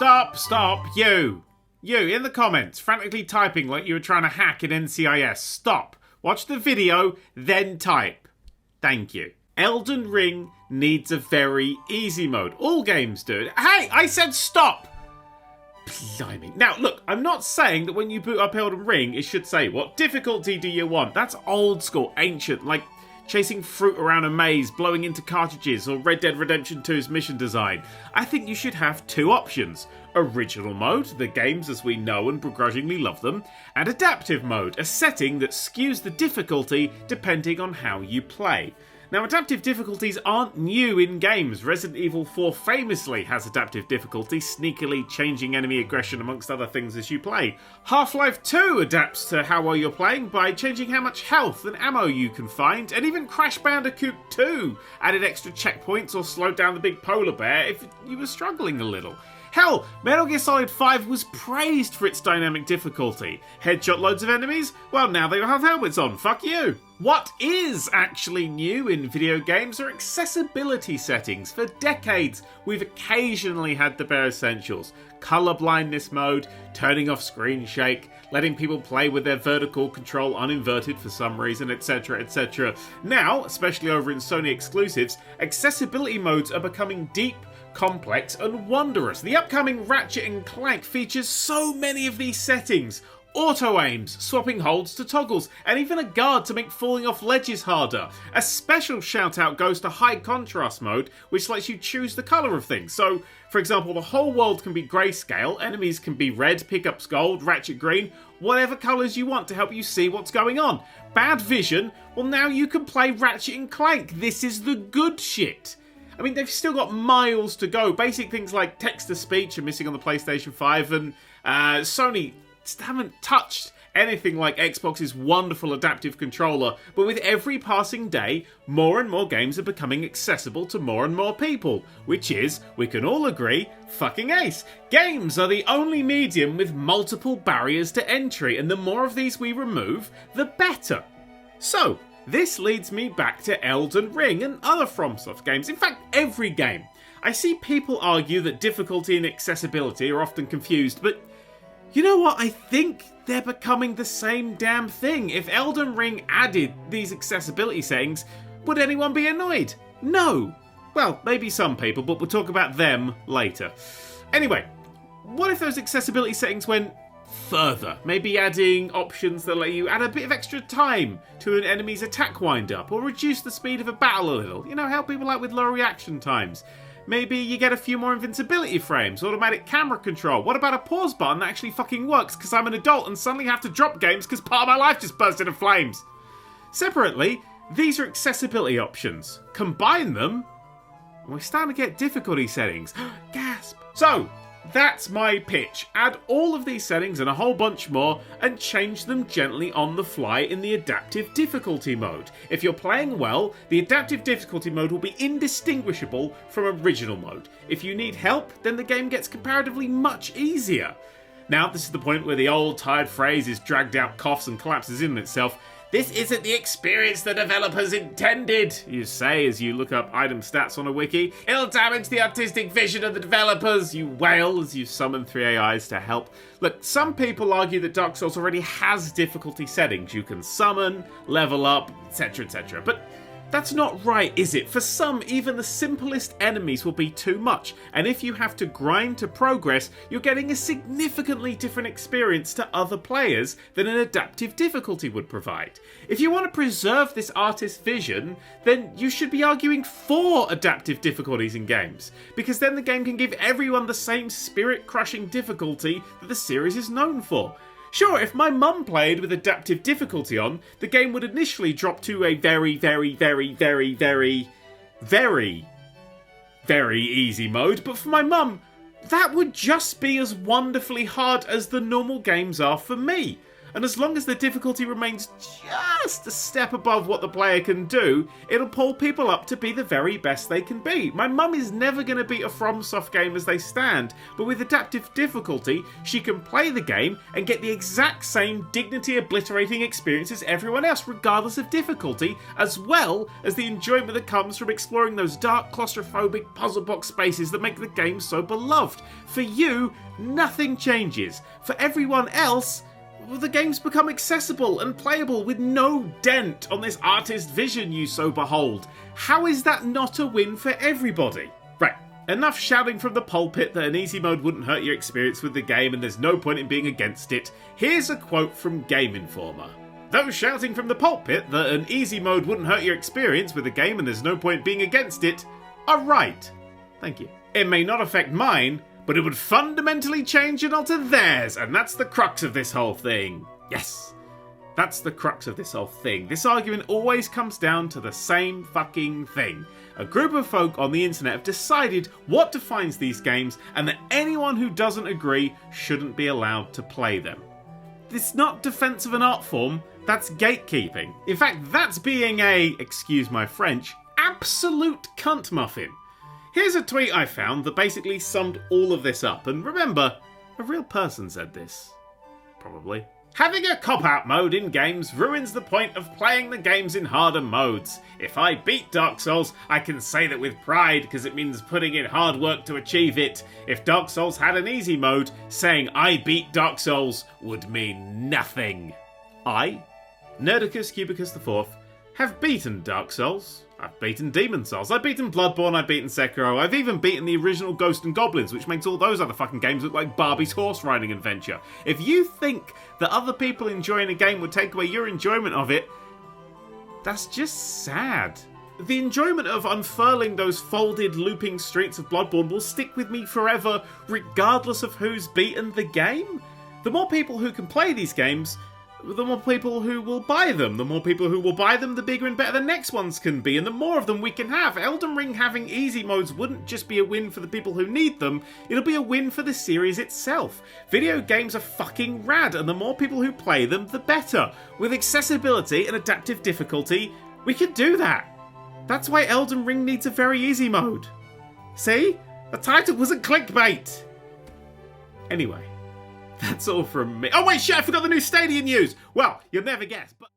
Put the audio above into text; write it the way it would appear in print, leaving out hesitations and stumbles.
Stop, you in the comments, frantically typing like you were trying to hack an NCIS. Stop. Watch the video, then type. Thank you. Elden Ring needs a very easy mode. All games do. Hey, I said stop! Blimey. Now, look, I'm not saying that when you boot up Elden Ring, it should say, what difficulty do you want? That's old school, ancient, like chasing fruit around a maze, blowing into cartridges, or Red Dead Redemption 2's mission design. I think you should have two options. Original mode, the games as we know and begrudgingly love them, and adaptive mode, a setting that skews the difficulty depending on how you play. Now, adaptive difficulties aren't new in games. Resident Evil 4 famously has adaptive difficulty, sneakily changing enemy aggression amongst other things as you play. Half-Life 2 adapts to how well you're playing by changing how much health and ammo you can find, and even Crash Bandicoot 2 added extra checkpoints or slowed down the big polar bear if you were struggling a little. Hell, Metal Gear Solid 5 was praised for its dynamic difficulty. Headshot loads of enemies? Well, now they all have helmets on, fuck you! What is actually new in video games are accessibility settings. For decades, we've occasionally had the bare essentials. Colour blindness mode, turning off screen shake, letting people play with their vertical control uninverted for some reason, etc, etc. Now, especially over in Sony exclusives, accessibility modes are becoming deep, complex and wondrous. The upcoming Ratchet & Clank features so many of these settings. Auto-aims, swapping holds to toggles, and even a guard to make falling off ledges harder. A special shout-out goes to high contrast mode, which lets you choose the colour of things. So, for example, the whole world can be grayscale, enemies can be red, pickups gold, Ratchet green, whatever colours you want to help you see what's going on. Bad vision? Well, now you can play Ratchet & Clank. This is the good shit. I mean, they've still got miles to go. Basic things like text-to-speech are missing on the PlayStation 5, and Sony haven't touched anything like Xbox's wonderful adaptive controller, but with every passing day, more and more games are becoming accessible to more and more people, which is, we can all agree, fucking ace. Games are the only medium with multiple barriers to entry, and the more of these we remove, the better. So, this leads me back to Elden Ring and other FromSoft games, in fact every game. I see people argue that difficulty and accessibility are often confused, but you know what? I think they're becoming the same damn thing. If Elden Ring added these accessibility settings, would anyone be annoyed? No. Well, maybe some people, but we'll talk about them later. Anyway, what if those accessibility settings went further? Maybe adding options that let you add a bit of extra time to an enemy's attack wind-up, or reduce the speed of a battle a little. You know, help people out with low reaction times. Maybe you get a few more invincibility frames, automatic camera control. What about a pause button that actually fucking works because I'm an adult and suddenly have to drop games because part of my life just burst into flames? Separately, these are accessibility options. Combine them, and we're starting to get difficulty settings. Gasp! So, that's my pitch. Add all of these settings and a whole bunch more and change them gently on the fly in the adaptive difficulty mode. If you're playing well, the adaptive difficulty mode will be indistinguishable from original mode. If you need help, then the game gets comparatively much easier. Now, this is the point where the old tired phrase is dragged out, coughs and collapses in itself. This isn't the experience the developers intended, you say as you look up item stats on a wiki. It'll damage the artistic vision of the developers, you wail as you summon 3 AIs to help. Look, some people argue that Dark Souls already has difficulty settings. You can summon, level up, etc, etc. But that's not right, is it? For some, even the simplest enemies will be too much, and if you have to grind to progress, you're getting a significantly different experience to other players than an adaptive difficulty would provide. If you want to preserve this artist's vision, then you should be arguing for adaptive difficulties in games, because then the game can give everyone the same spirit-crushing difficulty that the series is known for. Sure, if my mum played with adaptive difficulty on, the game would initially drop to a very, very, very, very, very, very, very easy mode, but for my mum, that would just be as wonderfully hard as the normal games are for me. and as long as the difficulty remains just a step above what the player can do, it'll pull people up to be the very best they can be. My mum is never going to beat a FromSoft game as they stand, but with adaptive difficulty, she can play the game and get the exact same dignity-obliterating experience as everyone else, regardless of difficulty, as well as the enjoyment that comes from exploring those dark, claustrophobic puzzle box spaces that make the game so beloved. For you, nothing changes. For everyone else, the games become accessible and playable with no dent on this artist vision you so behold. How is that not a win for everybody? Right, enough shouting from the pulpit that an easy mode wouldn't hurt your experience with the game and there's no point in being against it. Here's a quote from Game Informer. Those shouting from the pulpit that an easy mode wouldn't hurt your experience with the game and there's no point being against it are right. Thank you. It may not affect mine, but it would fundamentally change and alter theirs, and that's the crux of this whole thing. Yes, that's the crux of this whole thing. This argument always comes down to the same fucking thing. A group of folk on the internet have decided what defines these games, and that anyone who doesn't agree shouldn't be allowed to play them. It's not defense of an art form, that's gatekeeping. In fact, that's being a, excuse my French, absolute cunt muffin. Here's a tweet I found that basically summed all of this up, and remember, a real person said this. Probably. Having a cop-out mode in games ruins the point of playing the games in harder modes. If I beat Dark Souls, I can say that with pride because it means putting in hard work to achieve it. If Dark Souls had an easy mode, saying I beat Dark Souls would mean nothing. I, Nerd³ IV, have beaten Dark Souls. I've beaten Demon Souls, I've beaten Bloodborne, I've beaten Sekiro, I've even beaten the original Ghosts and Goblins, which makes all those other fucking games look like Barbie's horse riding adventure. If you think that other people enjoying a game would take away your enjoyment of it, that's just sad. The enjoyment of unfurling those folded, looping streets of Bloodborne will stick with me forever, regardless of who's beaten the game. The more people who can play these games, the more people who will buy them. The more people who will buy them, the bigger and better the next ones can be, and the more of them we can have. Elden Ring having easy modes wouldn't just be a win for the people who need them, it'll be a win for the series itself. Video games are fucking rad, and the more people who play them, the better. With accessibility and adaptive difficulty, we could do that. That's why Elden Ring needs a very easy mode. See? The title wasn't clickbait. Anyway. That's all from me. Oh wait, shit, I forgot the new Stadia news! Well, you'll never guess, but...